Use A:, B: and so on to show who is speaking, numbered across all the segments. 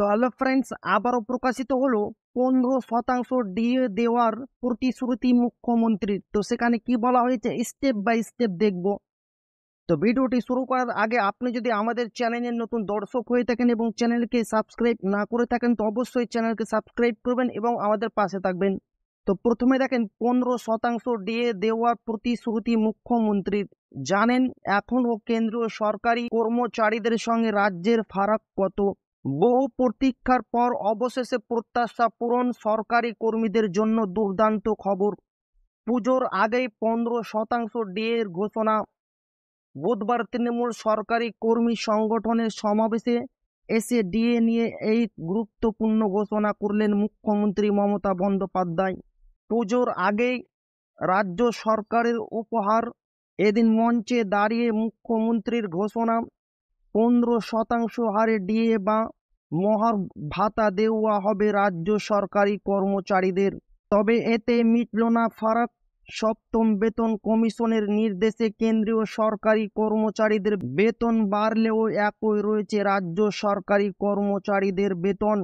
A: তো hello friends, আবারও প্রকাশিত হলো 15% ডিএ দেওয়ার প্রতিশ্রুতি মুখ্যমন্ত্রীর। তো সেখানে কি বলা হয়েছে স্টেপ বাই স্টেপ দেখব। তো ভিডিওটি শুরু করার আগে আপনি যদি আমাদের চ্যানেলের নতুন দর্শক হয়ে থাকেন এবং চ্যানেলকে সাবস্ক্রাইব না করে থাকেন তো অবশ্যই চ্যানেলকে সাবস্ক্রাইব করবেন এবং আমাদের পাশে থাকবেন। তো প্রথমে দেখেন 15% ডিএ দেওয়ার প্রতিশ্রুতি মুখ্যমন্ত্রীর। জানেন এখনও কেন্দ্রীয় সরকারি কর্মচারীদের সঙ্গে রাজ্যের ফারাক কত? বহু প্রতীক্ষার পর অবশেষে প্রত্যাশা পূরণ। সরকারি কর্মীদের জন্য দুর্দান্ত খবর। পুজোর আগেই 15% ডিএর ঘোষণা। বুধবার তৃণমূল সরকারি কর্মী সংগঠনের সমাবেশে এসে ডিএ নিয়ে এই গুরুত্বপূর্ণ ঘোষণা করলেন মুখ্যমন্ত্রী মমতা বন্দ্যোপাধ্যায়। পুজোর আগেই রাজ্য সরকারের উপহার। এদিন মঞ্চে দাঁড়িয়ে মুখ্যমন্ত্রীর ঘোষণা, 15% হারে ডিএ বা মহার ভাতা দেওয়া হবে রাজ্য সরকারি কর্মচারীদের। তবে এতে মিটল না ফারাক। সপ্তম বেতন কমিশনের নির্দেশে কেন্দ্রীয় সরকারি কর্মচারীদের বেতন বাড়লেও একই রয়েছে রাজ্য সরকারি কর্মচারীদের বেতন।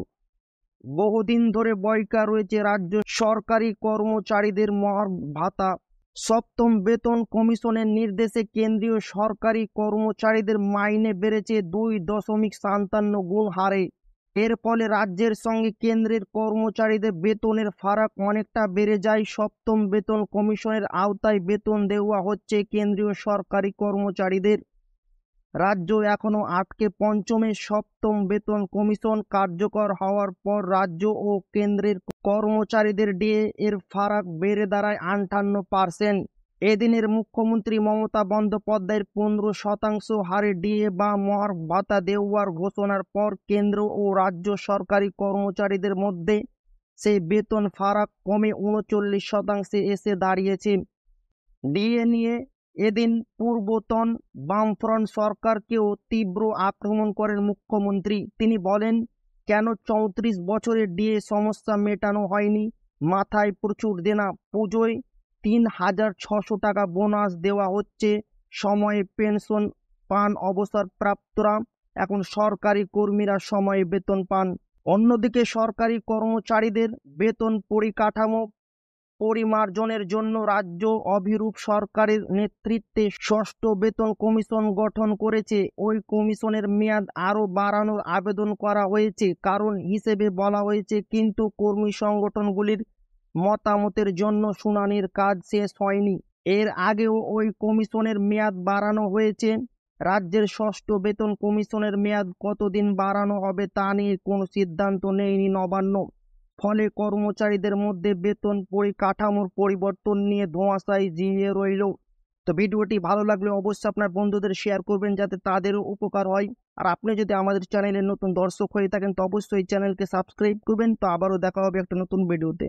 A: বহুদিন ধরে বকেয়া রয়েছে রাজ্য সরকারি কর্মচারীদের মহার ভাতা। সপ্তম বেতন কমিশনের নির্দেশে কেন্দ্রীয় সরকারি কর্মচারীদের মাইনে বেড়েছে 2.57 গুণ হারে। এর ফলে রাজ্যের সঙ্গে কেন্দ্রের কর্মচারীদের বেতনের ফারাক অনেকটা বেড়ে যায়। সপ্তম বেতন কমিশনের আওতায় বেতন দেওয়া হচ্ছে কেন্দ্রীয় সরকারি কর্মচারীদের। রাজ্য এখনো আটকে পঞ্চমে। সপ্তম বেতন কমিশন কার্যকর হওয়ার পর রাজ্য ও কেন্দ্রের কর্মচারীদের ডিএ এর ফারাক বেড়ে দাঁড়ায় 58%। এদিনের মুখ্যমন্ত্রী মমতা বন্দ্যোপাধ্যায়ের 15% হারে ডিএ বা মহার ভাতা দেওয়ার ঘোষণার পর কেন্দ্র ও রাজ্য সরকারি কর্মচারীদের মধ্যে সেই বেতন ফারাক কমে 39% এসে দাঁড়িয়েছে। ডিএ নিয়ে এদিন পূর্বতন বামফ্রন্ট সরকারকেও তীব্র আক্রমণ করেন মুখ্যমন্ত্রী। তিনি বলেন, কেন 34 বছরের ডিএ সমস্যা মেটানো হয়নি? মাথায় প্রচুর দেনা। পুজোয় 3,600 টাকা বোনাস দেওয়া হচ্ছে, সময়ে পেনশন পান অবসরপ্রাপ্তরা। এখন সরকারি কর্মীরা সময়ে বেতন পান। অন্যদিকে সরকারি কর্মচারীদের বেতন পরিকাঠামো পরিমার্জনের জন্য রাজ্য অভিরূপ সরকারের নেতৃত্বে ষষ্ঠ বেতন কমিশন গঠন করেছে। ওই কমিশনের মেয়াদ আরও বাড়ানোর আবেদন করা হয়েছে। কারণ হিসেবে বলা হয়েছে, কিন্তু কর্মী সংগঠনগুলির মতামতের জন্য শুনানির কাজ শেষ হয়নি। এর আগেও ওই কমিশনের মেয়াদ বাড়ানো হয়েছে। রাজ্যের ষষ্ঠ বেতন কমিশনের মেয়াদ কতদিন বাড়ানো হবে তা নিয়ে কোনো সিদ্ধান্ত নেয়নি নবান্ন। ফলে কর্মচারীদের মধ্যে বেতন পরিকাঠামোর পরিবর্তন নিয়ে ধোঁয়াশায় জিয়ে রইল। তো ভিডিওটি ভালো লাগলে অবশ্যই আপনার বন্ধুদের শেয়ার করবেন যাতে তাদেরও উপকার হয়। আর আপনি যদি আমাদের চ্যানেলের নতুন দর্শক হয়ে থাকেন তো অবশ্যই চ্যানেলকে সাবস্ক্রাইব করবেন। তো আবারও দেখা হবে একটা নতুন ভিডিওতে।